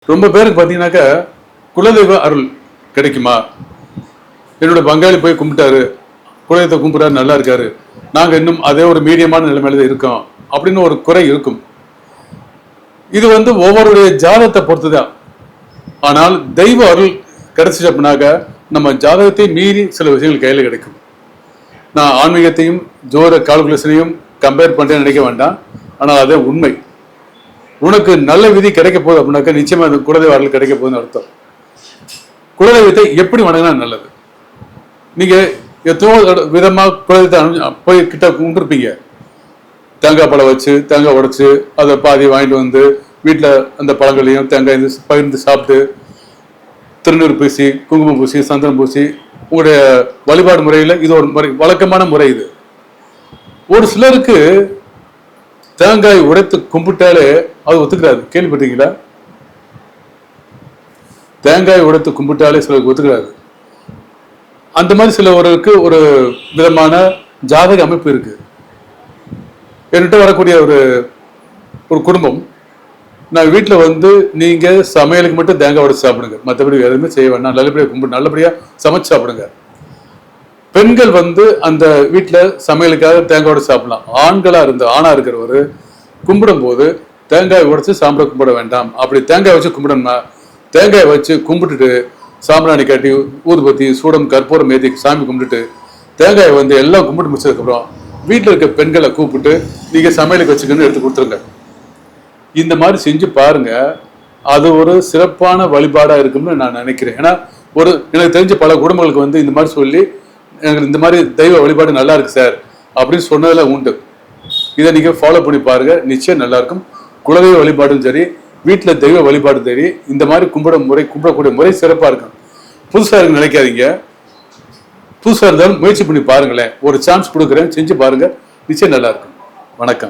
ரொம்ப பேருக்கு பார்த்தீங்கன்னாக்கா குலதெய்வ அருள் கிடைக்குமா? என்னோட பங்காளி போய் கும்பிட்டாரு, குலதெய்வத்தை கும்பிட்றாரு, நல்லா இருக்காரு, நாங்கள் இன்னும் அதே ஒரு மீடியமான நிலைமையில இருக்கோம் அப்படின்னு ஒரு குறை இருக்கும். இது ஒவ்வொருடைய ஜாதகத்தை பொறுத்து தான். ஆனால் தெய்வ அருள் கிடைச்சிச்சு அப்படின்னாக்கா நம்ம ஜாதகத்தை மீறி சில விஷயங்கள் கையில் கிடைக்கும். நான் ஆன்மீகத்தையும் ஜோர கால்குலேஷனையும் கம்பேர் பண்ணுறேன்னு நினைக்க வேண்டாம். ஆனால் அதே உண்மை. உனக்கு நல்ல விதி கிடைக்க போகுது அப்படின்னாக்கா நிச்சயமா அந்த குலதெய்வ அருள் கிடைக்க போகுதுன்னு அர்த்தம். குலதெய்வத்தை எப்படி வணங்கினா நல்லது? நீங்க எத்தனோ விதமா குலதெய்வத்தை போய் கிட்ட கும்பிட்டுருப்பீங்க. தேங்காய் பழம் வச்சு, தேங்காய் உடைச்சு, அதை பாதி வாங்கிட்டு வந்து வீட்டில் அந்த பழங்களையும் தேங்காய் பகிர்ந்து சாப்பிட்டு, திருநீர் பூசி, குங்குமம் பூசி, சந்தனம் பூசி, உங்களுடைய வழிபாடு முறையில் இது ஒரு முறை, வழக்கமான முறை. இது ஒரு சிலருக்கு தேங்காய் உடைத்து கும்பிட்டாலே அது ஒத்துக்கிறாரு. கேள்விப்பட்டீங்களா? தேங்காய் உடைத்து கும்பிட்டாலே சிலருக்கு ஒத்துக்கிறாரு. அந்த மாதிரி சிலவருக்கு ஒரு விதமான ஜாதக அமைப்பு இருக்கு. என்கிட்ட வரக்கூடிய ஒரு குடும்பம், நான் வீட்டில் நீங்க சமையலுக்கு மட்டும் தேங்காய் உடைச்சு சாப்பிடுங்க, மற்றபடி எதுவுமே செய்ய வேண்டாம், நல்லபடியாக கும்பிட்டு நல்லபடியா சமைச்சு சாப்பிடுங்க. பெண்கள் அந்த வீட்டில் சமையலுக்காக தேங்காய் உடைச்சு சாப்பிடலாம். ஆணா இருக்கிறவர் கும்பிடும் போது தேங்காய் உடைச்சு சாம்பிட கும்பிட வேண்டாம். அப்படி தேங்காய் வச்சு கும்பிடணும்னா தேங்காய் வச்சு கும்பிட்டுட்டு சாம்பிராணி காட்டி ஊதுபத்தி சூடம் கற்பூரம் ஏற்றி சாமி கும்பிட்டுட்டு தேங்காய் எல்லாம் கும்பிட்டு முடிச்சதுக்கப்புறம் வீட்டில் இருக்க பெண்களை கூப்பிட்டு நீங்க சமையலுக்கு வச்சுக்கன்னு எடுத்து கொடுத்துருங்க. இந்த மாதிரி செஞ்சு பாருங்க. அது ஒரு சிறப்பான வழிபாடா இருக்கும்னு நான் நினைக்கிறேன். ஏன்னா எனக்கு தெரிஞ்ச பல குடும்பங்களுக்கு இந்த மாதிரி சொல்லி எனக்கு இந்த மாதிரி தெய்வ வழிபாடு நல்லா இருக்கு சார் அப்படின்னு சொன்னதுல உண்டு. இதை நீங்க ஃபாலோ பண்ணி பாருங்க, நிச்சயம் நல்லா இருக்கும். குலதெய்வ வழிபாடும் சரி, வீட்டில் தெய்வ வழிபாடும் சரி, இந்த மாதிரி கும்பிடக்கூடிய முறை சிறப்பா இருக்கும். புதுசா இருக்கு நினைக்காதீங்க. புதுசா இருந்தாலும் முயற்சி பண்ணி பாருங்களேன். ஒரு சான்ஸ் கொடுக்குறேன், செஞ்சு பாருங்க, நிச்சயம் நல்லா இருக்கும். வணக்கம்.